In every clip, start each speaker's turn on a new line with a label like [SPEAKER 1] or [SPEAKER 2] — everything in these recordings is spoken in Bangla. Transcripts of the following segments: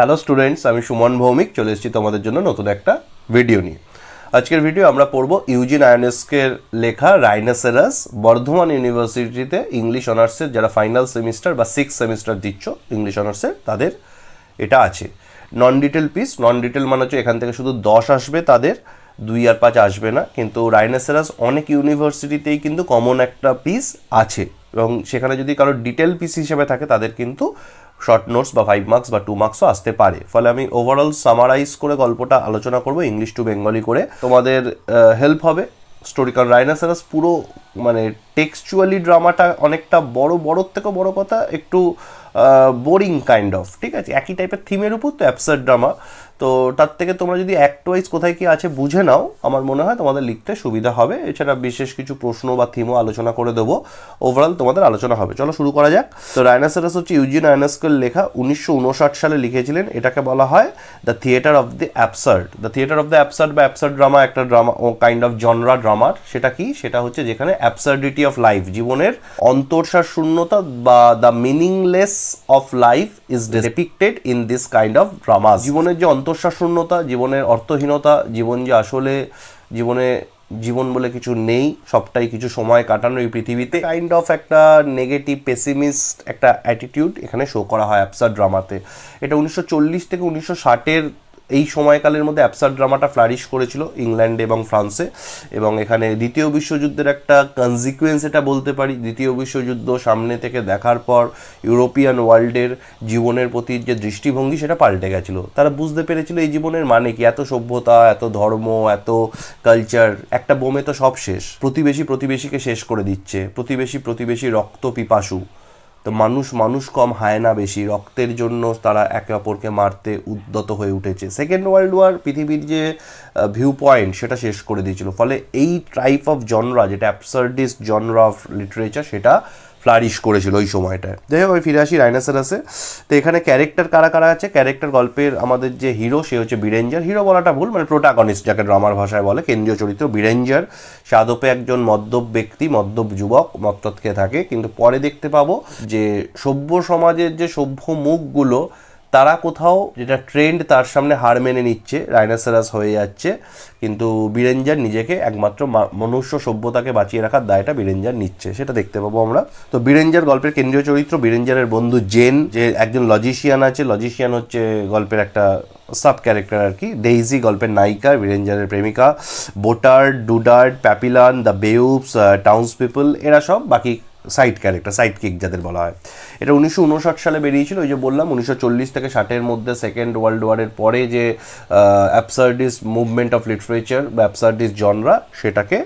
[SPEAKER 1] হ্যালো স্টুডেন্টস, আমি সুমন ভৌমিক চলে এসেছি তোমাদের জন্য নতুন একটা ভিডিও নিয়ে। আজকের ভিডিও আমরা পড়ব ইউজিন আয়োনেস্কের লেখা রাইনোসেরাস। বর্ধমান ইউনিভার্সিটিতে ইংলিশ অনার্সের যারা ফাইনাল সেমিস্টার বা 6th সেমিস্টার দিচ্ছ ইংলিশ অনার্সের, তাদের এটা আছে। নন ডিটেল পিস, নন ডিটেল মানে হচ্ছে এখান থেকে শুধু 10 আসবে, তাদের 2 আর 5 আসবে না। কিন্তু রাইনোসেরাস অনেক ইউনিভার্সিটিতেই কিন্তু কমন একটা পিস আছে, এবং সেখানে যদি কারো ডিটেল পিস হিসেবে থাকে তাদের কিন্তু শর্ট নোটস বা 5 মার্কস বা 2 মার্কসও আসতে পারে। ফলে আমি ওভারঅল সামারাইজ করে গল্পটা আলোচনা করব ইংলিশ টু বেঙ্গলি করে, তোমাদের হেল্প হবে স্টোরি। কারণ রাইনোসেরাস পুরো মানে টেক্সচুয়ালি ড্রামাটা অনেকটা বড়োর থেকে বড় কথা একটু বোরিং কাইন্ড অফ, ঠিক আছে, একই টাইপের থিমের উপর তো অ্যাবসার্ড ড্রামা। তো তার থেকে তোমরা যদি অ্যাক্ট ওয়াইজ কোথায় কি আছে বুঝে নাও, আমার মনে হয় তোমাদের লিখতে সুবিধা হবে। এছাড়া বিশেষ কিছু প্রশ্ন বা থিমও আলোচনা করে দেবো, ওভারঅল তোমাদের আলোচনা হবে। চলো শুরু করা যাক। তো রাইনোসেরাস হচ্ছে ইউজিন আয়োনেস্কের লেখা, 1959 সালে লিখেছিলেন। এটাকে বলা হয় the theatre of the absurd. The theatre of the absurd বা অ্যাবসার্ড ড্রামা একটা ড্রামা ও কাইন্ড অফ জনরা ড্রামার। সেটা কি? সেটা হচ্ছে যেখানে অ্যাবসার্ডিটি অফ লাইফ, জীবনের অন্তর্সার শূন্যতা বা the meaningless of life is ডিপিক্টেড in this kind of drama. জীবনের যে অন্তর্সার শূন্যতা, জীবনের অর্থহীনতা, জীবন যে আসলে জীবন বলে কিছু নেই, সবটাই কিছু সময় কাটানো এই পৃথিবীতে, কাইন্ড অফ একটা নেগেটিভ পেসিমিস্ট একটা অ্যাটিটিউড এখানে শো করা হয় অ্যাবসার্ড ড্রামাতে। এটা 1940 থেকে 1960-এর এই সময়কালের মধ্যে অ্যাবসার্ড ড্রামাটা ফ্লারিশ করেছিল ইংল্যান্ডে এবং ফ্রান্সে। এবং এখানে দ্বিতীয় বিশ্বযুদ্ধের একটা কনজিকুয়েন্স এটা বলতে পারি। দ্বিতীয় বিশ্বযুদ্ধ সামনে থেকে দেখার পর ইউরোপিয়ান ওয়ার্ল্ডের জীবনের প্রতি যে দৃষ্টিভঙ্গি সেটা পাল্টে গেছিলো। তারা বুঝতে পেরেছিল এই জীবনের মানে কি, এত সভ্যতা, এত ধর্ম, এত কালচার, একটা বোমে তো সব শেষ। প্রতিবেশীকে শেষ করে দিচ্ছে, প্রতিবেশী রক্ত পিপাসু। তো মানুষ কম, হায়না বেশি। রক্তের জন্য তারা একে অপরকে মারতে উদ্যত হয়ে উঠেছে। সেকেন্ড ওয়ার্ল্ড ওয়ার পৃথিবীর যে ভিউ পয়েন্ট সেটা শেষ করে দিয়েছিল। ফলে এই টাইপ অফ জনরা, যেটা অ্যাবসার্ডিস্ট জনরা অফ লিটারেচার, সেটা ফ্লারিশ করেছিল ওই সময়টায়। যাই হোক, আমি ফিরে আসি রাইনোসেরাসে। তো এখানে ক্যারেক্টার কারা আছে? ক্যারেক্টার গল্পের আমাদের যে হিরো, সে হচ্ছে বীরেঞ্জার। হিরো বলাটা ভুল, মানে প্রোটাগনিস্ট যাকে ড্রামার ভাষায় বলে, কেন্দ্রীয় চরিত্র বীরেঞ্জার। সে আদপে একজন মদ্যপ ব্যক্তি, মদ্যপ যুবক, মত্তত খেয়ে থাকে। কিন্তু পরে দেখতে পাবো যে সভ্য সমাজের যে সভ্য মুখগুলো, তারা কোথাও যেটা ট্রেন্ড তার সামনে হার মেনে নিচ্ছে, রাইনোসেরাস হয়ে যাচ্ছে। কিন্তু বীরেঞ্জার নিজেকে একমাত্র মনুষ্য সভ্যতাকে বাঁচিয়ে রাখার দায়টা বীরেঞ্জার নিচ্ছে, সেটা দেখতে পাবো আমরা। তো বীরেঞ্জার গল্পের কেন্দ্রীয় চরিত্র। বীরেঞ্জারের বন্ধু জেন, যে একজন লজিশিয়ান আছে। লজিশিয়ান হচ্ছে গল্পের একটা সাব ক্যারেক্টার আর কি। ডেইজি গল্পের নায়িকা, বীরেঞ্জারের প্রেমিকা। বোটার্ড, ডুডার্ড, প্যাপিলান, দ্য বেউপস, টাউন্স পিপল, এরা সব বাকি সাইড ক্যারেক্টার, সাইড কিক যাদের বলা হয়। এটা 1959 সালে বেরিয়েছিল। ওই যে বললাম 1940 থেকে 60-এর মধ্যে, সেকেন্ড ওয়ার্ল্ড ওয়ারের পরে যে অ্যাবসার্ডিস্ট মুভমেন্ট অফ লিটারেচার বা অ্যাবসার্ডিস্ট জনরা, সেটাকে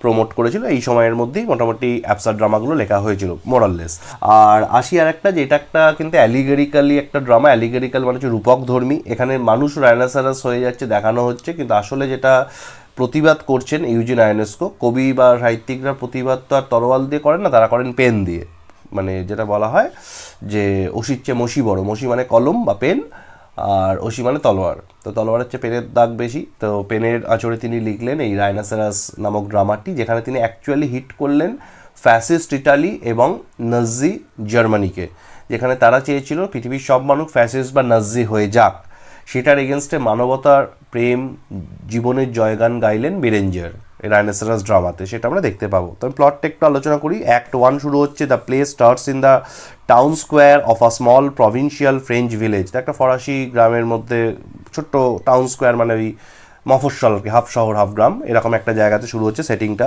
[SPEAKER 1] প্রমোট করেছিল। এই সময়ের মধ্যেই মোটামুটি অ্যাবসার্ড ড্রামাগুলো লেখা হয়েছিল মোরাললেস। আর আসি আর একটা, যেটা একটা কিন্তু অ্যালিগেরিক্যালি একটা ড্রামা। অ্যালিগেরিক্যাল মানে হচ্ছে রূপক ধর্মী। এখানে মানুষ রাইনোসেরাস হয়ে যাচ্ছে দেখানো হচ্ছে, কিন্তু আসলে যেটা প্রতিবাদ করছেন ইউজিন আয়োনেস্কো, কবি বা সাহিত্যিকরা প্রতিবাদ তো আর তরোয়াল দিয়ে করেন না, তারা করেন পেন দিয়ে। মানে যেটা বলা হয় যে অসির চেয়ে মসি বড়। মসি মানে কলম বা পেন, আর অসি মানে তলোয়ার। তো তলোয়ারের চেয়ে পেনের দাগ বেশি। তো পেনের আঁচড়ে তিনি লিখলেন এই রাইনোসেরাস নামক ড্রামাটি, যেখানে তিনি অ্যাকচুয়ালি হিট করলেন ফ্যাসিস্ট ইটালি এবং নাজি জার্মানিকে। যেখানে তারা চেয়েছিল পৃথিবীর সব মানুষ ফ্যাসিস্ট বা নাজি হয়ে যাক। সেটার এগেনস্টে মানবতার প্রেম, জীবনের জয়গান গাইলেন বীরেঞ্জার রাইনোসেরাস ড্রামাতে, সেটা আমরা দেখতে পাবো। তো প্লটটা একটু আলোচনা করি। অ্যাক্ট 1 শুরু হচ্ছে, the play starts in the town square of a small provincial French village. একটা ফরাসি গ্রামের মধ্যে, ছোট্ট টাউন স্কোয়ার মানে ওই মফস্বল আর কি, হাফ শহর হাফ গ্রাম, এরকম একটা জায়গাতে শুরু হচ্ছে সেটিংটা।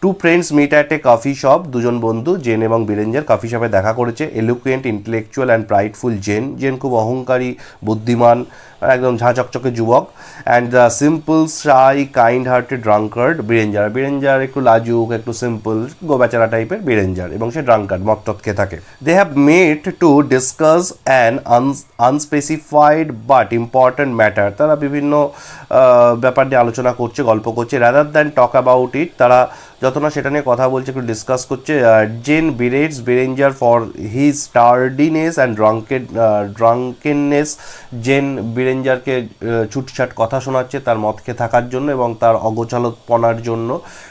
[SPEAKER 1] Two friends meet at a coffee shop. দুজন বন্ধু, জেন এবং বীরেঞ্জার, কফি শপে দেখা করেছে। Eloquent, intellectual and prideful Jean খুব অহংকারী, বুদ্ধিমান, একদম ঝাঁ চকচকে যুবক। And the simple, shy, kind hearted drunkard Berenger একটু লাজুক, একটু সিম্পল, গোবেচারা টাইপের বীরেঞ্জার, এবং সে ড্রাঙ্কার্ড, মত্তত খেয়ে থাকে। They have met to discuss an unspecified but important matter. তারা বিভিন্ন ব্যাপার নিয়ে আলোচনা করছে, গল্প করছে। Rather than talk about it, তারা যত না সেটা নিয়ে কথা বলছে, একটু ডিসকাস করছে। Jean berates Berenger for his tardiness and drunkenness. Jean বীরেঞ্জারকে ছুটছাট কথা শোনাচ্ছে তার মদ খেয়ে থাকার জন্য এবং তার অগোছালতপনার জন্য।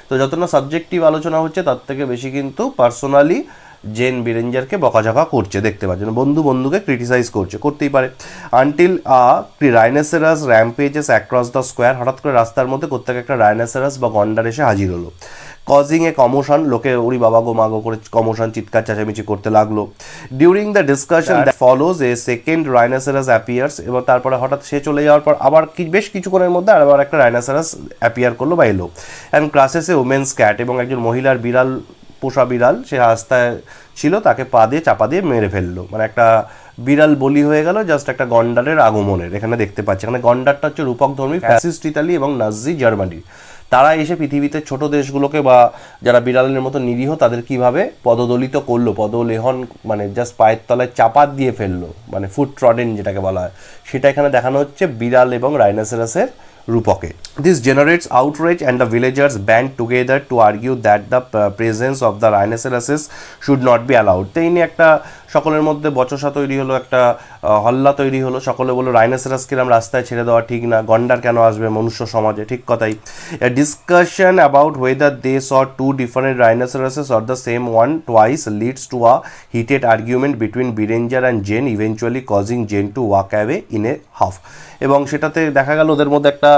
[SPEAKER 1] তো যত না সাবজেক্টিভ আলোচনা হচ্ছে, তার থেকে বেশি কিন্তু পার্সোনালি জেন বিরেঞ্জারকে বকাঝকা করছে, দেখতে পাচ্ছেন বন্ধু বন্ধুকে ক্রিটিসাইজ করতেই পারে। Until rhinoceros rampages across the square, হঠাৎ করে রাস্তার মধ্যে কোত্থেকে একটা রাইনোসেরাস বা গন্ডার এসে হাজির হলো। কজিং এ কমোশন, লোকে ওরি বাবা গো মাগো করে কমোশন, চিৎকার চেঁচামেচি করতে লাগলো। During the discussion that follows A second rhinoceros appears, এবং তারপরে হঠাৎ সে চলে যাওয়ার পর আবার বেশ কিছুক্ষণের মধ্যে আবার একটা রাইনোসেরাস অ্যাপিয়ার করলো বা এলো। অ্যান্ড ক্রাসেস এ ওমেন্স ক্যাট, এবং একজন মহিলার বিড়াল, পোষা বিড়াল, সে রাস্তায় ছিল, তাকে পা দিয়ে চাপা দিয়ে মেরে ফেললো। মানে একটা বিড়াল বলি হয়ে গেল জাস্ট একটা গন্ডারের আগমনের। এখানে দেখতে পাচ্ছি এখানে গন্ডারটা হচ্ছে রূপকধর্মী ফ্যাসিস্ট ইতালি এবং নাজি জার্মানি। তারা এসে পৃথিবীতে ছোট দেশগুলোকে বা যারা বিড়ালের মতো নিরীহ তাদের কিভাবে পদদলিত করলো, পদলেহন মানে জাস্ট পায়ের তলায় চাপা দিয়ে ফেললো, মানে ফুট ট্রডেন যেটাকে বলা হয়, সেটা এখানে দেখানো হচ্ছে বিড়াল এবং রাইনোসেরাসের রূপকে। This generates outrage and the villagers band together to argue that the presence of the rhinoceroses should not be allowed. তো এই নিয়ে একটা সকলের মধ্যে বচসা তৈরি হলো, একটা হল্লা তৈরি হলো। সকলে বললো রাইনোসেরাস কিরম রাস্তায় ছেড়ে দেওয়া ঠিক না, গন্ডার কেন আসবে মনুষ্য সমাজে, ঠিক কথাই। A discussion about whether they saw two different rhinoceroses or the same one twice leads to a heated argument between Berenger and Jean, eventually causing Jean to walk away in a huff. এবং সেটাতে দেখা গেল ওদের মধ্যে একটা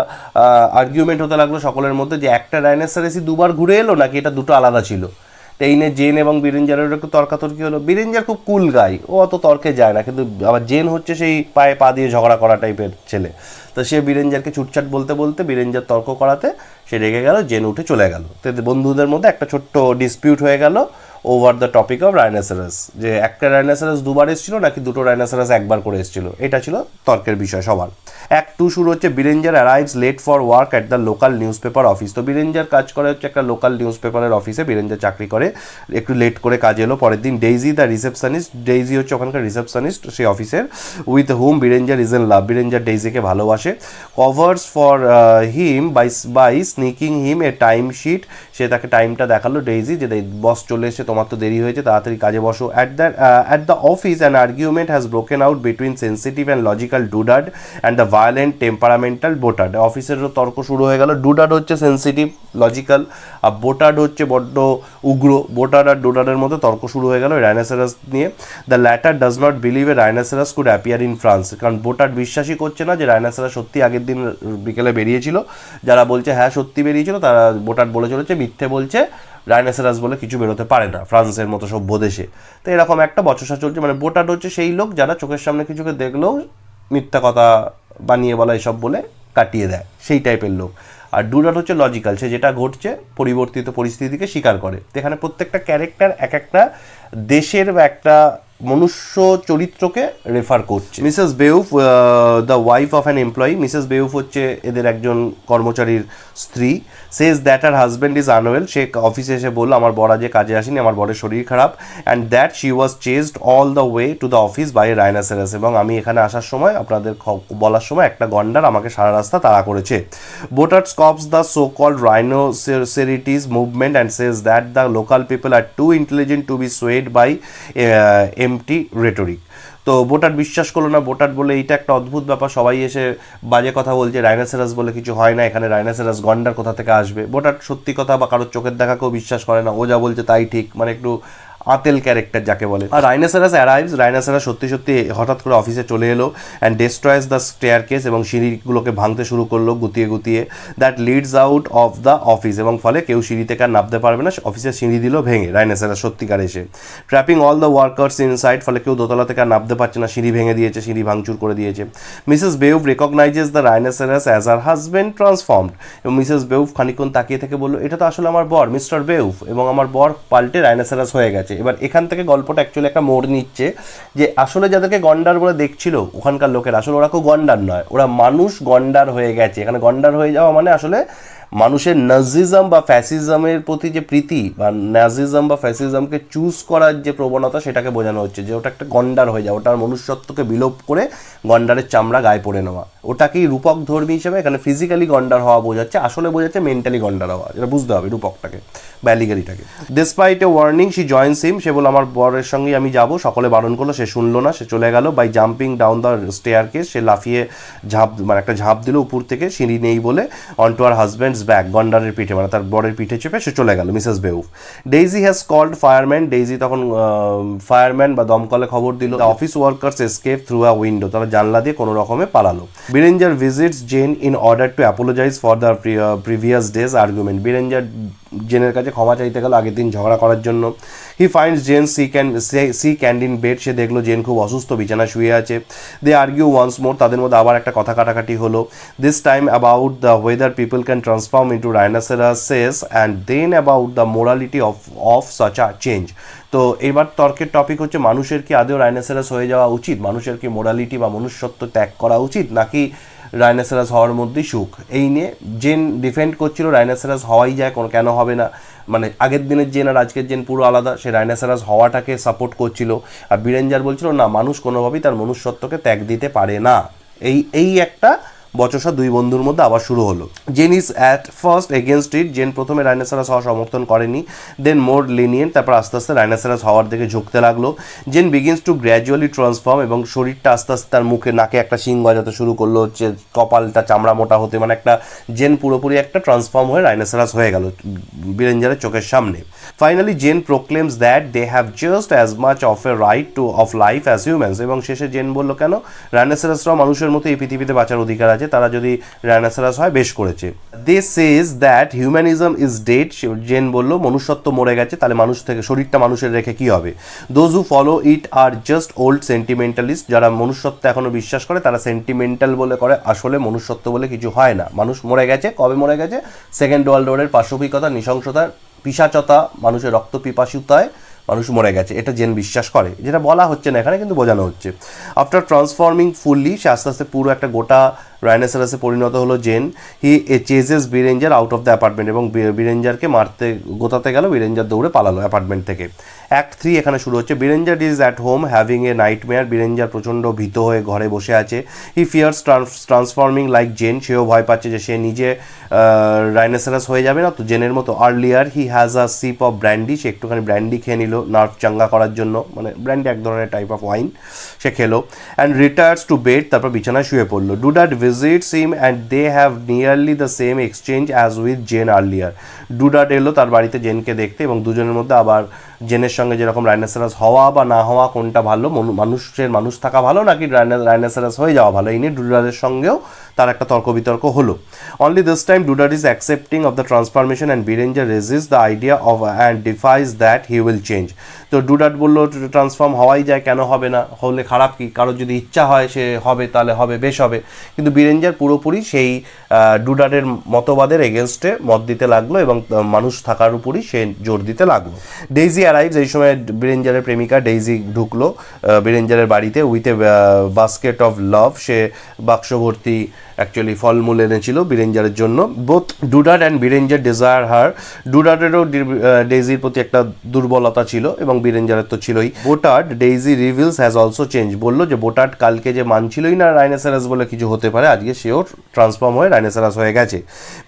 [SPEAKER 1] আর্গুমেন্ট হতে লাগলো সকলের মধ্যে যে একটা রাইনোসেরাসই দুবার ঘুরে এলো নাকি এটা দুটো আলাদা ছিল। টেইনে জেন এবং বিরেঞ্জারের একটু তর্কাতর্কি হলো। বিরেঞ্জার খুব কুল গাই, ও অত তর্কে যায় না, কিন্তু আবার জেন হচ্ছে সেই পায়ে পা দিয়ে ঝগড়া করা টাইপের ছেলে। তো সে বিরেঞ্জারকে ছুটছাট বলতে বলতে বিরেঞ্জার তর্ক করাতে সে রেগে গেল, জেন উঠে চলে গেল। তো বন্ধুদের মধ্যে একটা ছোট্ট ডিসপিউট হয়ে গেল over the topic of rhinoceros, যে একটা রাইনোসেরাস দুবার এসেছিল নাকি দুটো রাইনোসেরাস একবার করে এসেছিল, এটা ছিল তর্কের বিষয় সবার। অ্যাক্ট 2 শুরু হচ্ছে Berenger arrives late for work at the local newspaper office. তো বিরেঞ্জার কাজ করে হচ্ছে একটা লোকাল নিউজ পেপারের অফিসে, বিরেঞ্জার চাকরি করে, একটু লেট করে কাজে এলো। পরের দিন ডেইজি দ্য রিসেপশনিস্ট, ডেইজি হচ্ছে ওখানকার রিসেপশনিস্ট সেই অফিসের, with whom Berenger is in love, Berenger ডেইজিকে ভালোবাসে। Covers for him by sneaking him a time sheet, সে তাকে টাইমটা দেখালো ডেইজি, যে বস চলে এসে, তোমার তো দেরি হয়েছে, তাড়াতাড়ি কাজে বসো। At the office an argument has broken out between sensitive and logical ডুডাড and the violent temperamental Botard. অফিসেরও তর্ক শুরু হয়ে গেল। ডুডাড হচ্ছে সেন্সিটিভ লজিক্যাল, আর বোটার্ড হচ্ছে বড্ড উগ্র। বোটার্ড আর ডুডাডের মধ্যে তর্ক শুরু হয়ে গেল রাইনোসেরাস নিয়ে। The latter does not believe A rhinoceros could appear in France, কারণ বোটার্ড বিশ্বাসই করছে না যে রাইনোসেরাস সত্যি আগের দিন বিকেলে বেরিয়েছিল। যারা বলছে হ্যাঁ সত্যি বেরিয়েছিল, তারা বোটার্ড বলে চলেছে মিথ্যে বলছে, রাইনোসেরাস বলে কিছু বেরোতে পারে না ফ্রান্সের মতো সভ্য দেশে। তো এরকম একটা বচসা চলছে। মানে বোটার্ড হচ্ছে সেই লোক যারা চোখের সামনে কিছুকে দেখলেও মিথ্যা কথা বানিয়ে বলা এসব বলে কাটিয়ে দেয়, সেই টাইপের লোক। আর ডুডাড হচ্ছে লজিক্যাল, সে যেটা ঘটছে পরিবর্তিত পরিস্থিতিকে স্বীকার করে। এখানে প্রত্যেকটা ক্যারেক্টার এক একটা দেশের বা একটা মনুষ্য চরিত্রকে রেফার করছে। Mrs Boeuf the wife of an employee, Mrs Boeuf হচ্ছে এদের একজন কর্মচারীর স্ত্রী। Says that her husband is unwell, সে অফিসে এসে বললো আমার বর আজকে কাজে আসেনি, আমার বরের শরীর খারাপ। And that she was chased all the way to the office by a rhinoceros, এবং আমি এখানে আসার সময় আপনাদের বলার সময় একটা গন্ডার আমাকে সারা রাস্তা তাড়া করেছে। Botard scoffs the so called rhinoceritis movement and says that the local people are too intelligent to be swayed by empty rhetoric. তো বোটার্ড বিশ্বাস করলো না। বোটার্ড বলে এইটা একটা অদ্ভুত ব্যাপার, সবাই এসে বাজে কথা বলছে, রাইনোসেরাস বলে কিছু হয় না, এখানে রাইনোসেরাস গন্ডার কোথা থেকে আসবে। বোটার্ড সত্যি কথা বা কারোর চোখের দেখাকেও বিশ্বাস করে না, ও যা বলছে তাই ঠিক, মানে একটু আতেল ক্যারেক্টার যাকে বলে। আর রাইনোসেরাস অ্যারাইভস, রাইনোসেরাস সত্যি সত্যি হঠাৎ করে অফিসে চলে এলো। অ্যান্ড ডেস্ট্রয়েস দ্য স্টেয়ারকেস, এবং সিঁড়িগুলোকে ভাঙতে শুরু করলো গুতিয়ে গুতিয়ে। That leads out of the office, এবং ফলে কেউ সিঁড়ি থেকে আর নামতে পারবে না, অফিসের সিঁড়ি দিল ভেঙে রাইনোসেরাস সত্যিকার এসে। Trapping all the workers inside, ফলে কেউ দোতলা থেকে আর নামতে পারছে না, সিঁড়ি ভেঙে দিয়েছে, সিঁড়ি ভাঙচুর করে দিয়েছে। Mrs Boeuf recognises the rhinoceros as her husband transformed, এবং মিসেস বেউফ খানিকক্ষণ তাকিয়ে থেকে বললো এটা তো আসলে আমার বর মিস্টার বেউফ, এবং আমার বর পাল্টে রাইনোসেরাস হয়ে গেছে। এবার এখান থেকে গল্পটা অ্যাকচুয়ালি একটা মোড় নিচ্ছে যে আসলে যাদেরকে গন্ডার বলে দেখছিল ওখানকার লোকের, আসলে ওরা কেউ গন্ডার নয়, ওরা মানুষ গন্ডার হয়ে গেছে। এখানে গন্ডার হয়ে যাওয়া মানে আসলে মানুষের নাজিজম বা ফ্যাসিজমের প্রতি যে প্রীতি বা নাজিজম বা ফ্যাসিজমকে চুজ করার যে প্রবণতা, সেটাকে বোঝানো হচ্ছে যে ওটা একটা গন্ডার হয়ে যায়, ওটার মনুষ্যত্বকে বিলোপ করে গন্ডারের চামড়া গায়ে পড়ে নেওয়া। ওটাকেই রূপক ধর্মী হিসেবে এখানে ফিজিক্যালি গন্ডার হওয়া বোঝাচ্ছে, আসলে বোঝাচ্ছে মেন্টালি গন্ডার হওয়া, এটা বুঝতে হবে রূপকটাকে বা অ্যালিগেরিটাকে। Despite a warning she joins him, সে বলে আমার বরের সঙ্গে আমি যাব, সকলে বারণ করলো, সে শুনলো না, সে চলে গেল। By jumping down the staircase, সে লাফিয়ে মানে একটা ঝাঁপ দিল উপর থেকে, সিঁড়ি নেই বলে, on to her husband's back, গন্ডারের পিঠে, মানে তার বরের পিঠে চেপে সে চলে গেল Mrs Boeuf. Daisy has called fireman, Daisy তখন ফায়ারম্যান বা দমকলে খবর দিল। Office workers escape through a window, তারা জানলা দিয়ে কোনো রকমে পালালো। Berenger visits Jean in order to apologise for the previous day's argument, Berenger জেনের কাছে ক্ষমা চাইতে গেল আগের দিন ঝগড়া করার জন্য। He finds gen sick and in bed, সে দেখলো জেন খুব অসুস্থ, বিছানা শুয়ে আছে। দে আর্গিউ ওয়ান্স মোর, তাদের মধ্যে আবার একটা কথা কাটাকাটি হলো। This time about the weather people can transform into rhinoceroses and then about the morality of such a change. তো এবার তর্কের টপিক হচ্ছে মানুষের কি আদেও রাইনোসেরাস হয়ে যাওয়া উচিত, মানুষের কি মোরালিটি বা মনুষ্যত্ব ত্যাগ করা উচিত, নাকি রাইনোসেরাস হওয়ার মধ্যেই সুখ। এই নিয়ে জেন ডিফেন্ড করছিল রাইনোসেরাস হওয়াই যায়, কেন হবে না, মানে আগের দিনের জেন আর আজকের জেন পুরো আলাদা, সে রাইনোসেরাস হওয়াটাকে সাপোর্ট করছিল। আর বিরেঞ্জার বলছিল না, মানুষ কোনোভাবেই তার মনুষ্যত্বকে ত্যাগ দিতে পারে না। এই একটা বচসা দুই বন্ধুর মধ্যে আবার শুরু হলো। Jean is at first against it, Jean প্রথমে রাইনোসেরাস হওয়া সমর্থন করেনি, দেন মোর লিনিয়েন্ট, তারপর আস্তে আস্তে রাইনোসেরাস হওয়ার দিকে ঝুঁকতে লাগলো। Jean begins to gradually transform, এবং শরীরটা আস্তে আস্তে তার মুখে নাকে একটা শিং গজাতে শুরু করলো, হচ্ছে কপালটা চামড়া মোটা হতে, মানে একটা জেন পুরোপুরি একটা ট্রান্সফর্ম হয়ে রাইনোসেরাস হয়ে গেল বিরেঞ্জারের চোখের সামনে। Finally Jean proclaims that they have just as much of a right to of life as humans, এবং শেষে জেন বলল কেন রাইনোসেরাসরাও মানুষের মতো এই পৃথিবীতে বাঁচার অধিকার আছে, তারা যদি রাইনোসেরাস হয় বেশ করেছে। They says that humanism is dead, Jean বলল মনুষ্যত্ব মরে গেছে, তাহলে মানুষ থেকে শরীরটা মানুষের রেখে কি হবে। Those who follow it are just old sentimentalist, যারা মনুষ্যত্ব এখনো বিশ্বাস করে তারা সেন্টিমেন্টাল বলে করে, আসলে মনুষ্যত্ব বলে কিছু হয় না। মানুষ মরে গেছে, কবে মরে গেছে, সেকেন্ড ওয়ার্ল্ড ওয়ারের পাশবিকতা, নৃশংসতা, পিশাচতা, মানুষের রক্ত পিপাসুতায় মানুষ মরে গেছে, এটা জেন বিশ্বাস করে, যেটা বলা হচ্ছে না এখানে কিন্তু বোঝানো হচ্ছে। আফটার ট্রান্সফর্মিং ফুললি, সে আস্তে আস্তে পুরো একটা গোটা রাইনোসেরাসে পরিণত হলো Jean. He chases Berenger out of the apartment, এবং বিরেঞ্জারকে গোতাতে গেল, বিরেঞ্জার দৌড়ে পালালো অ্যাপার্টমেন্ট থেকে। অ্যাক্ট 3 এখানে শুরু হচ্ছে। Berenger is at home having a nightmare, Berenger প্রচণ্ড ভীত হয়ে ঘরে বসে আছে। He fears transforming like Jean, সেও ভয় পাচ্ছে যে সে নিজে রাইনোসেরাস হয়ে যাবে না তো জেনের মতো। Earlier he has a sip of brandy, সে একটুখানি ব্র্যান্ডি খেয়ে নিল নার্ভ চাঙ্গা করার জন্য, মানে ব্র্যান্ডি এক ধরনের টাইপ অফ ওয়াইন, সে খেলো। অ্যান্ড রিটায়ার্স টু বেড, তারপর বিছানায় শুয়ে পড়লো। ডুডাট visits him and they have nearly the same exchange as with Jane earlier. ডুডাট এলো তার বাড়িতে জেনকে দেখতে, এবং দুজনের মধ্যে আবার জেনের সঙ্গে যেরকম রাইনোসেরাস হওয়া বা না হওয়া কোনটা ভালো, মানুষের মানুষ থাকা ভালো নাকি রাইনোসেরাস হয়ে যাওয়া ভালো, এই নিয়ে ডুডারের সঙ্গেও তার একটা তর্ক বিতর্ক হলো। Only this time Dudard is accepting of the transformation and Berenger resist the idea of and defies that he will change. তো ডুডাট বললো ট্রান্সফর্ম হওয়াই যায়, কেন হবে না, হলে খারাপ কি, কারোর যদি ইচ্ছা হয় সে হবে তাহলে হবে, বেশ হবে। কিন্তু বিরেঞ্জার পুরোপুরি সেই ডুডারের মতবাদের এগেনস্টে মত দিতে লাগলো, এবং মানুষ থাকার উপরই সে জোর দিতে লাগলো। ডেইজি অ্যারাইভস, এই সময় বিরেঞ্জারের প্রেমিকা ডেইজি ঢুকলো বিরেঞ্জারের বাড়িতে with a basket of love, সে বাক্স ভর্তি অ্যাকচুয়ালি ফলমূল এনেছিল বিরেঞ্জারের জন্য। বোথ ডুডাট অ্যান্ড বিরেঞ্জার ডিজায়ার হার, ডুডাটেরও ডেইজির প্রতি একটা দুর্বলতা ছিল এবং বিরেঞ্জারের তো ছিলই। Botard Daisy reveals has also change, বললো যে বোটার্ড কালকে যে মানছিলই না রাইনোসেরাস বলে কিছু হতে পারে, আজকে সেও ট্রান্সফর্ম হয়ে রাইনোসেরাস হয়ে গেছে।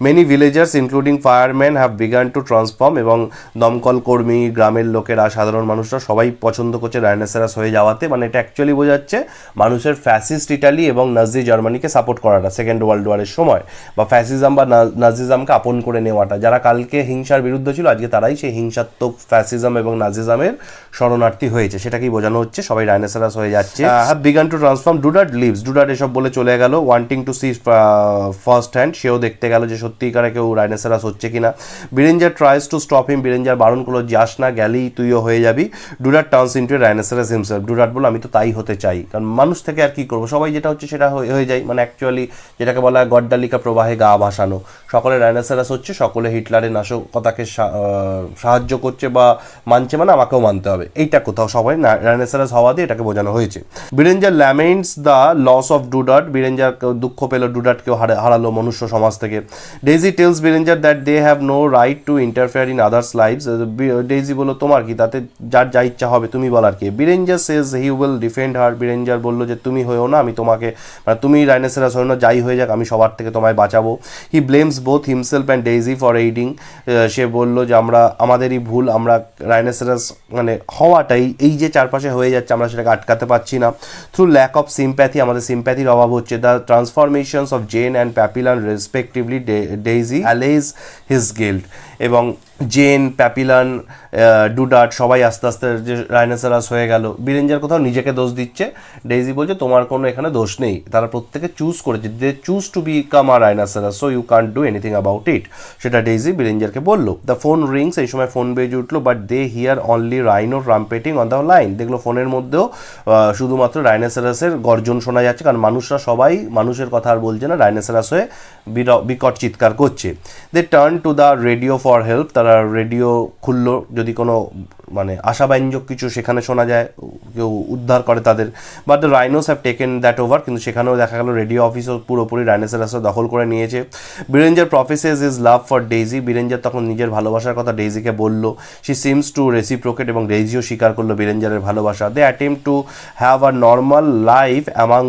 [SPEAKER 1] Many villagers including fireman have begun to transform, এবং দমকল কর্মী, গ্রামের লোকেরা, সাধারণ মানুষরা সবাই পছন্দ করছে রাইনোসেরাস হয়ে যাওয়াতে। মানে এটা অ্যাকচুয়ালি বোঝাচ্ছে মানুষের ফ্যাসিস্ট ইটালি এবং নাজি জার্মানিকে সাপোর্ট করাটা সেকেন্ড ওয়ার্ল্ড ওয়ারের সময়, বা ফ্যাসিজম বা নাজিজমকে আপন করে নেওয়াটা। যারা কালকে হিংসার বিরুদ্ধে ছিল আজকে তারাই সেই হিংসাত্মক ফ্যাসিজম এবং নাজিজমের শরণার্থী হয়েছে, সেটাকেই বোঝানো হচ্ছে। সবাই রাইনোসেরাস হয়ে যাচ্ছে। হ্যাভ বিগান টু ট্রান্সফর্ম, ডুডাট লিভস, ডুডাট এসব বলে চলে গেল। Wanting to see first hand, সেও দেখতে গেল যে সত্যিকারে কেউ রাইনোসেরাস হচ্ছে কিনা। Berenger tries to stop him, Berenger বারণ করলো যাস না, গেলেই তুইও হয়ে যাবি। ডুডাট turns into a rhinoceros himself, ডুডাট বলল আমি তো তাই হতে চাই, কারণ মানুষ থেকে আর কি করবো, সবাই যেটা হচ্ছে সেটা হয়ে যায়। মানে অ্যাকচুয়ালি যেটাকে বলা হয় গড্ডালিকা প্রবাহে গা ভাসানো, সকলে রাইনোসেরাস হচ্ছে, সকলে হিটলারের নাশকতাকে সাহায্য করছে বা মানছে, মানে আমাকেও মানতে হবে, এইটা কোথাও সবাই রাইনোসেরাস হওয়া দিয়ে এটাকে বোঝানো হয়েছে। Berenger laments the loss of ডুডাট, বিরেঞ্জার দুঃখ পেল ডুডাটকেও হারালো মনুষ্য সমাজ থেকে। Daisy tells Berenger that they have no right to interfere in others lives, Daisy বলো তোমার কি, তাতে যার যা ইচ্ছা হবে, তুমি বলার কি। বীরেঞ্জার সেজ হি উইল ডিফেন্ড হার, বীরেঞ্জার বললো যে তুমি হয়েও না, আমি তোমাকে মানে তুমি রাইনোসেরাস হয়েও না, যাই হয়ে যাক আমি সবার থেকে তোমায় বাঁচাবো। He blames both himself and Daisy for aiding, সে বললো যে আমাদেরই ভুল, আমরা রাইনোসেরাস মানে হওয়াটাই এই যে চারপাশে হয়ে যাচ্ছে আমরা সেটাকে আটকাতে পারছি না। থ্রু ল্যাক অফ সিম্প্যাথি, আমাদের সিম্প্যাথির অভাব হচ্ছে। The transformations of Jean and Papillon respectively, Daisy allege his guilt, এবং জেন, প্যাপিলান, ডুডার্ট সবাই আস্তে আস্তে যে রাইনোসেরাস হয়ে গেল, বীরেঞ্জার কোথাও নিজেকে দোষ দিচ্ছে, ডেইজি বলছে তোমার কোনো এখানে দোষ নেই, তারা প্রত্যেকে চুজ করেছে, they choose to become a rhinoceros, so you can't do anything about it, সেটা ডেইজি বীরেঞ্জারকে বললো। দ্য ফোন রিংস, এই সময় ফোন বেজে উঠলো, but they hear only rhino trumpeting on the line, দেখলো ফোনের মধ্যেও শুধুমাত্র রাইনোসেরাসের গর্জন শোনা যাচ্ছে, কারণ মানুষরা সবাই মানুষের কথা আর বলছে না, রাইনোসেরাস হয়ে বিকট চিৎকার করছে। They turn to the radio for help, তারা রেডিও খুললো যদি কোনো মানে আশাব্যঞ্জক কিছু সেখানে শোনা যায়, কেউ উদ্ধার করে তাদের। But the rhinos have taken that over, কিন্তু সেখানেও দেখা গেল রেডিও অফিসও পুরোপুরি রাইনোসেরাসরা দখল করে নিয়েছে। বীরেঞ্জার প্রফেসেস ইজ লাভ ফর ডেইজি, বীরেঞ্জার তখন নিজের ভালোবাসার কথা ডেইজিকে বললো। শি সিমস টু রেসিপ্রোকেট, এবং ডেইজিও স্বীকার করলো বীরেঞ্জারের ভালোবাসা। They attempt to have a normal life among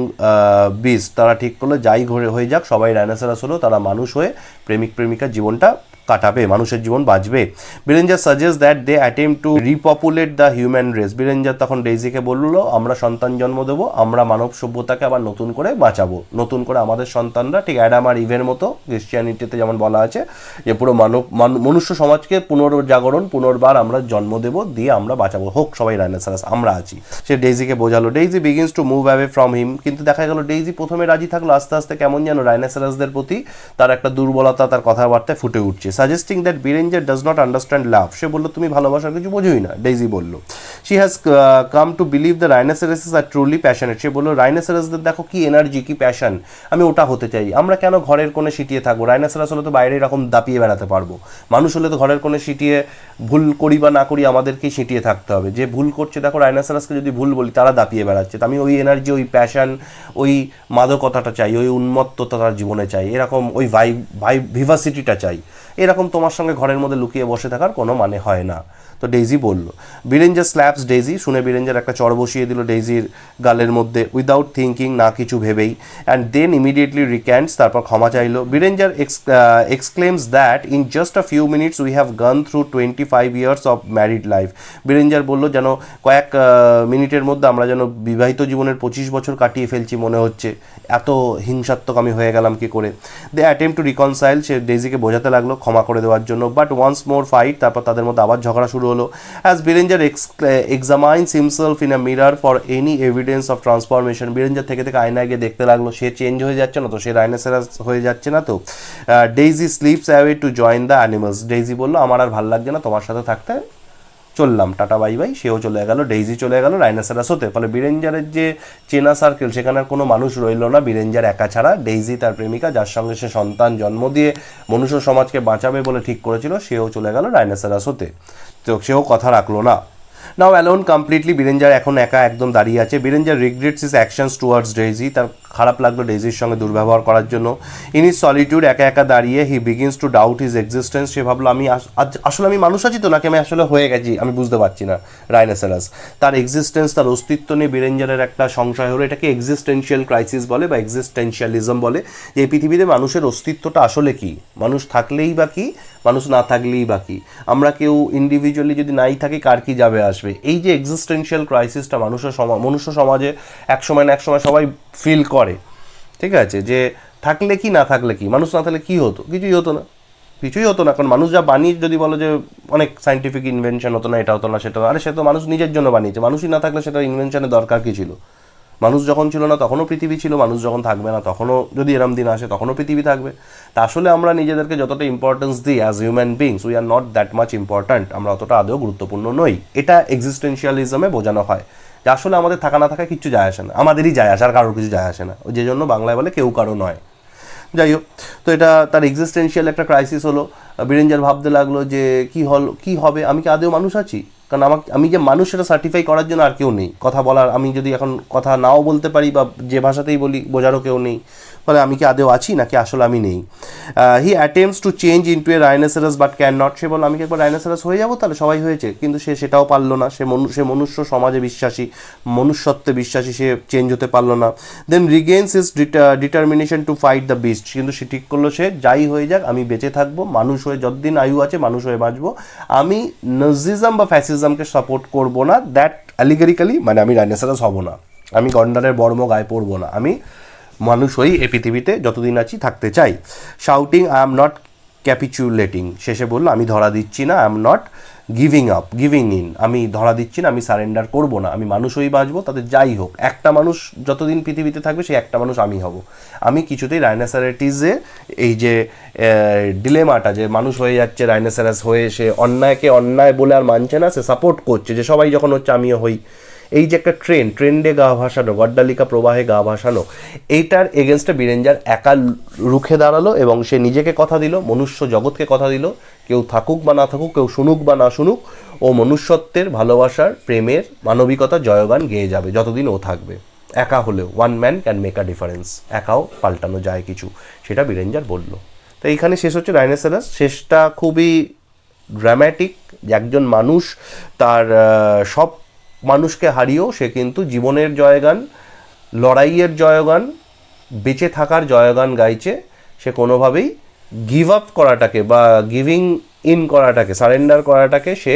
[SPEAKER 1] beast, তারা ঠিক করলো যাই হয়ে যাক সবাই রাইনোসেরাস হলো, তারা মানুষ হয়ে প্রেমিক প্রেমিকার জীবনটা কাটাবে, মানুষের জীবন বাঁচবে। Berenger suggest that they attempt to repopulate the human race, Berenger তখন ডেইজিকে বললো আমরা সন্তান জন্ম দেবো, আমরা মানব সভ্যতাকে আবার নতুন করে বাঁচাবো, নতুন করে আমাদের সন্তানরা ঠিক অ্যাডাম আর ইভের মতো ক্রিশ্চিয়ানিটিতে যেমন বলা আছে যে পুরো মনুষ্য সমাজকে পুনর্জাগরণ, পুনর্বার আমরা জন্ম দেব, দিয়ে আমরা বাঁচাবো, হোক সবাই রাইনোসেরাস, আমরা আছি, সে ডেইজিকে বোঝালো। Daisy begins to move away from him, কিন্তু দেখা গেল ডেইজি প্রথমে রাজি থাকলো, আস্তে আস্তে কেমন যেন রাইনোসেরাসদের প্রতি তার একটা দুর্বলতা তার কথাবার্তায় ফুটে উঠছে। Suggesting that Berenger does not understand love, সে বললো তুমি ভালোবাসার কিছু বোঝোই না, ডেইজি বললো। She has come to believe the rhinoceroses are truly passionate, সে বললো রাইনোসেরাসদের দেখো কি এনার্জি, কি প্যাশন, আমি ওটা হতে চাই, আমরা কেন ঘরের কোণে সিটিয়ে থাকবো, রাইনোসেরাস হলে তো বাইরে এরকম দাপিয়ে বেড়াতে পারবো, মানুষ হলে তো ঘরের কোণে সিটিয়ে ভুল করি বা না করি আমাদেরকেই সিটিয়ে থাকতে হবে, যে ভুল করছে দেখো রাইনোসেরাসকে যদি ভুল বলি তারা দাপিয়ে বেড়াচ্ছে, তো আমি ওই এনার্জি, ওই প্যাশন, ওই মাদকতাটা চাই, ওই উন্মত্ততা তার জীবনে চাই, এরকম ওই ভিভাসিটিটা চাই, এরকম তোমার সঙ্গে ঘরের মধ্যে লুকিয়ে বসে থাকার কোনো মানে হয় না। তো ডেইজি বলল। বীরেঞ্জার স্ল্যাপস ডেইজি, শুনে বীরেঞ্জার একটা চড় বসিয়ে দিল ডেইজির গালের মধ্যে, উইদাউট থিঙ্কিং, না কিছু ভেবেই, অ্যান্ড দেন ইমিডিয়েটলি রিক্যান্টস, তারপর ক্ষমা চাইলো। Berenger exclaims that in just a few minutes we have gone through 25 years of married life, Berenger বলল যেন কয়েক মিনিটের মধ্যে আমরা যেন বিবাহিত জীবনের 25 বছর কাটিয়ে ফেলছি মনে হচ্ছে, এত হিংসাত্মক আমি হয়ে গেলাম কি করে। দে অ্যাটেম্প টু রিকনসাইল, সে ডেইজিকে বোঝাতে লাগলো ক্ষমা করে দেওয়ার জন্য, বাট ওয়ান্স মোর ফাইট, তারপর তাদের মধ্যে আবার ঝগড়া শুরু হলো। As Berenger examines himself in a mirror for any evidence of transformation, Berenger থেকে আয়নায় গিয়ে দেখতে লাগলো সে চেঞ্জ হয়ে যাচ্ছে না তো, সে রাইনোসেরাস হয়ে যাচ্ছে না তো। Daisy slips away to join the animals, Daisy বললো আমার আর ভাল লাগছে না তোমার সাথে থাকতে, চললাম, টাটা বাই বাই, সেও চলে গেল, ডেইজি চলে গেল রাইনোসেরাস হতে। ফলে বীরেঞ্জারের যে চেনা সার্কেল সেখানে আর কোনো মানুষ রইল না বীরেঞ্জার একা ছাড়া, ডেইজি তার প্রেমিকা যার সঙ্গে সে সন্তান জন্ম দিয়ে মনুষ্য সমাজকে বাঁচাবে বলে ঠিক করেছিল, সেও চলে গেল রাইনোসেরাস হতে, তো সেও কথা রাখলো না। নাও অ্যালোন কমপ্লিটলি, বীরেঞ্জার এখন একা একদম দাঁড়িয়ে আছে। Berenger regrets his actions towards Daisy, তার খারাপ লাগলো ডেইজির সঙ্গে দুর্ব্যবহার করার জন্য। ইন হিজ সলিটিউড, একা একা দাঁড়িয়ে, he begins to doubt his existence, সে ভাবলো আমি আসলে আমি মানুষ আছি তো নাকি আমি আসলে হয়ে গেছি, আমি বুঝতে পারছি না রাইনোসেরাস। তার এক্সিস্টেন্স, তার অস্তিত্ব নিয়ে বীরেঞ্জারের একটা সংশয় হলো, এটাকে এক্সিস্টেন্সিয়াল ক্রাইসিস বলে বা এক্সিস্টেন্সিয়ালিজম বলে, যে এই পৃথিবীতে মানুষের অস্তিত্বটা আসলে কি, মানুষ থাকলেই বা কি, মানুষ না থাকলেই বা কি, আমরা কেউ ইন্ডিভিজুয়ালি যদি নাই থাকি কার কি যাবে আসবে, এই যে এক্সিস্টেন্সিয়াল ক্রাইসিসটা মনুষ্য সমাজে এক সময় না এক সময় সবাই ফিল করে, ঠিক আছে, যে থাকলে কি না থাকলে কি, মানুষ না থাকলে কি হতো, কিছুই হতো না, কিছুই হতো না, কারণ মানুষ যা বানিয়ে যদি বলো যে অনেক সাইন্টিফিক ইনভেনশন হতো না, এটা হতো না সেটা, আরে সে তো মানুষ নিজের জন্য বানিয়েছে, মানুষই না থাকলে সেটা ইনভেনশনের দরকার কি ছিল, মানুষ যখন ছিল না তখনও পৃথিবী ছিল, মানুষ যখন থাকবে না তখনও যদি এরম দিন আসে তখনও পৃথিবী থাকবে। তা আসলে আমরা নিজেদেরকে যতটা ইম্পর্টেন্স দিই as human beings, we are not that much important, আমরা অতটা আদৌ গুরুত্বপূর্ণ নই, এটা এক্সিস্টেন্সিয়ালিজমে বোঝানো হয়, যে আসলে আমাদের থাকা না থাকা কিচ্ছু যায় আসে না, আমাদেরই যায় আসে, আর কারোর কিছু যায় আসে না, যে জন্য বাংলায় বলে কেউ কারো নয়। যাই হোক, তো এটা তার এক্সিস্টেন্সিয়াল একটা ক্রাইসিস হলো। বীরেঞ্জার ভাবতে লাগলো যে কি হবে, আমি কি আদেও মানুষ আছি, কারণ আমি যে মানুষ সেটা সার্টিফাই করার জন্য আর কেউ নেই, কথা বলার, আমি যদি এখন কথা নাও বলতে পারি বা যে ভাষাতেই বলি বোঝারও কেউ নেই, তাহলে আমি কি আদেও আছি নাকি আসলে আমি নেই। He attempts to change into a rhinoceros but can not, সে বলল আমি কি একবার রাইনোসেরাস হয়ে যাবো, তাহলে সবাই হয়েছে, কিন্তু সে সেটাও পারলো না। সে মনুষ্য সমাজে বিশ্বাসী, মনুষ্যত্বে বিশ্বাসী, সে চেঞ্জ হতে পারলো না। Then regains his determination to fight the beast, কিন্তু সে ঠিক করলো সে যাই হয়ে যাক আমি বেঁচে থাকবো, মানুষ হয়ে যতদিন আয়ু আছে মানুষ হয়ে বাঁচবো, আমি নাজিজম বা ফ্যাসিজমকে সাপোর্ট করবো না, দ্যাট অ্যালিগেরিক্যালি মানে আমি রাইনোসেরাস হব না, আমি গন্ডারের বর্ম গায়ে পরবো না, আমি মানুষ হই এই পৃথিবীতে যতদিন আছি থাকতে চাই। শাউটিং আই এম নট ক্যাপিচুলেটিং, শেষে বললো আমি ধরা দিচ্ছি না, I am not giving in, আমি ধরা দিচ্ছি না, আমি সারেন্ডার করব না, আমি মানুষ হয়েই বাঁচবো, তাদের যাই হোক, একটা মানুষ যতদিন পৃথিবীতে থাকবে সেই একটা মানুষ আমি হব। আমি কিছুতেই রাইনোসেরাটিসে এই যে ডিলেমাটা যে মানুষ হয়ে যাচ্ছে রাইনোসেরাস হয়ে, সে অন্যায়কে অন্যায় বলে আর মানছে না, সে সাপোর্ট করছে যে সবাই যখন হচ্ছে আমিও হই, এই যে একটা ট্রেন্ডে গা ভাসানো, গড্ডালিকা প্রবাহে গা ভাসানো, এইটার এগেনস্টে বীরেঞ্জার একা রুখে দাঁড়ালো এবং সে নিজেকে কথা দিল, মনুষ্য জগৎকে কথা দিল, কেউ থাকুক বা না থাকুক, কেউ শুনুক বা না শুনুক, ও মনুষ্যত্বের, ভালোবাসার, প্রেমের, মানবিকতা জয়গান গেয়ে যাবে যতদিন ও থাকবে। একা হলেও one man can make a difference, একাও পাল্টানো যায় কিছু, সেটা বীরেঞ্জার বলল। তো এইখানে শেষ হচ্ছে রাইনোসেরাস। শেষটা খুবই ড্রামাটিক, যে একজন মানুষ তার সব মানুষকে হারিয়েও সে কিন্তু জীবনের জয়গান, লড়াইয়ের জয়গান, বেঁচে থাকার জয়গান গাইছে। সে কোনোভাবেই গিভ আপ করাটাকে বা গিভিং ইন করাটাকে, সারেন্ডার করাটাকে সে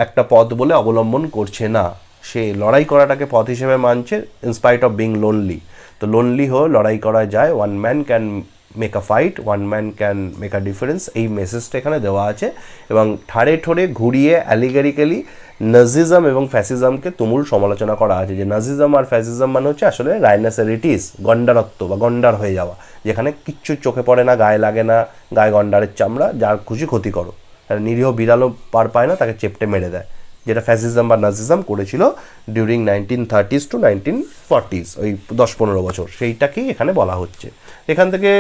[SPEAKER 1] একটা পথ বলে অবলম্বন করছে না, সে লড়াই করাটাকে পথ হিসেবে মানছে, ইনস্পাইট অফ বিং লোনলি। তো লোনলি হয়ে লড়াই করা যায়, one man can make a fight, one man can make a difference, এই মেসেজটা এখানে দেওয়া আছে। এবং ঠাড়ে ঠোড়ে ঘুরিয়ে অ্যালিগেরিক্যালি নাজিজম এবং ফ্যাসিজমকে তুমুল সমালোচনা করা আছে, যে নাজিজম আর ফ্যাসিজম মানে হচ্ছে আসলে রাইনোসেরিটিস, গন্ডারত্ব বা গন্ডার হয়ে যাওয়া, যেখানে কিচ্ছু চোখে পড়ে না, গায়ে লাগে না, গায়ে গন্ডারের চামড়া, যার খুশি ক্ষতি করো, নিরীহ বিড়ালও পার পায় না, তাকে চেপটে মেরে দেয়, যেটা ফ্যাসিজম বা নাজিজম করেছিল ডিউরিং 1930s to 1940s, ওই 10-15 বছর, সেইটাকেই এখানে বলা হচ্ছে। এখান থেকে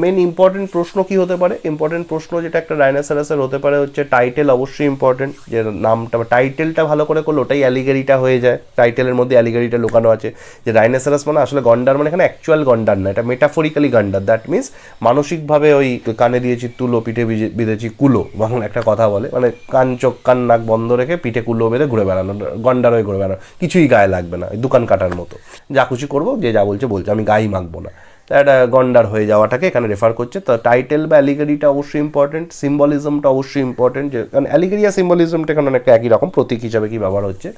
[SPEAKER 1] মেন ইম্পর্টেন্ট প্রশ্ন কি হতে পারে, ইম্পর্টেন্ট প্রশ্ন যেটা একটা রাইনোসেরাসের হতে পারে হচ্ছে টাইটেল, অবশ্যই ইম্পর্টেন্ট, যে নামটা বা টাইটেলটা ভালো করে করলে ওটাই অ্যালিগেরিটা হয়ে যায়, টাইটেলের মধ্যে অ্যালিগেরিটা লুকানো আছে, যে রাইনোসেরাস মানে আসলে গন্ডার, মানে এখানে অ্যাকচুয়াল গন্ডার না, এটা মেটাফরিক্যালি গন্ডার, দ্যাট মিনস মানসিকভাবে ওই কানে দিয়েছি তুলো পিঠে বিঁধেছি কুলো, বাংলা একটা কথা বলে, মানে কান চোখ কান নাক বন্ধ রেখে পিঠে কুলো বেঁধে ঘুরে বেড়ানো, গন্ডার হয়ে ঘুরে বেড়ানো, কিছুই গায়ে লাগবে না, দোকান কাটার মতো, যা খুশি করবো, যে যা বলছে আমি গায়ে মাখবো না, একটা গন্ডার হয়ে যাওয়াটাকে এখানে রেফার করছে। তো টাইটেল বা অ্যালিগেরিটা অবশ্যই ইম্পর্টেন্ট, সিম্বলিজমটা অবশ্যই ইম্পর্টেন্ট, যে কারণ অ্যালিগেরি আর সিম্বলিজমটা এখানে অনেকটা একই রকম, প্রতীক হিসাবে কি ব্যবহার হচ্ছে,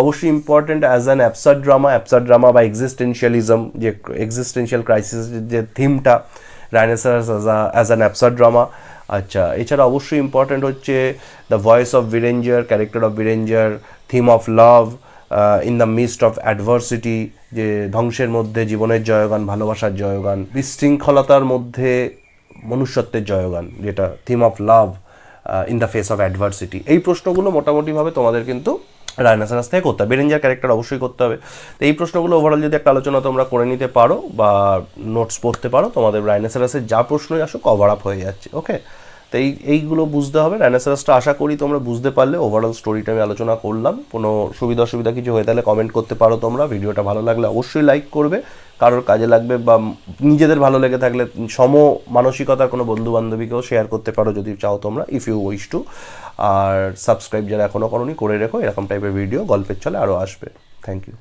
[SPEAKER 1] অবশ্যই important. As an absurd drama বা এক্সিস্টেন্সিয়ালিজম, যে এক্সিস্টেন্সিয়াল ক্রাইসিস যে থিমটা, rhinoceros as an absurd drama. আচ্ছা, এছাড়া অবশ্যই ইম্পর্টেন্ট হচ্ছে the voice of Berenger, character of Berenger, theme of love in the mist of adversity, যে ধ্বংসের মধ্যে জীবনের জয়গান, ভালোবাসার জয়গান, বিশৃঙ্খলতার মধ্যে মনুষ্যত্বের জয়গান, যেটা theme of love in the face of adversity. এই প্রশ্নগুলো মোটামুটিভাবে তোমাদের কিন্তু রাইনোসেরাস থেকে করতে হবে, বীরেঞ্জার ক্যারেক্টার অবশ্যই করতে হবে। তো এই প্রশ্নগুলো ওভারঅল যদি একটা আলোচনা তোমরা করে নিতে পারো বা নোটস পড়তে পারো, তোমাদের রাইনোসেরাসের যা প্রশ্নই আসো কভার আপ হয়ে যাচ্ছে। ওকে, তো এইগুলো বুঝতে হবে। রাইনোসেরাসটা আশা করি তোমরা বুঝতে পারলে, ওভারঅল স্টোরিটা আমি আলোচনা করলাম। কোনো সুবিধা কিছু হয়ে তাহলে কমেন্ট করতে পারো তোমরা। ভিডিওটা ভালো লাগলে অবশ্যই লাইক করবে, কারোর কাজে লাগবে বা নিজেদের ভালো লেগে থাকলে সম মানসিকতার কোনো বন্ধু বান্ধবীকেও শেয়ার করতে পারো যদি চাও তোমরা, ইফ ইউ উইশ টু। আর সাবস্ক্রাইব যারা এখনও করোনি করে রেখো, এরকম টাইপের ভিডিও গল্পের ছলে আরও আসবে। Thank you.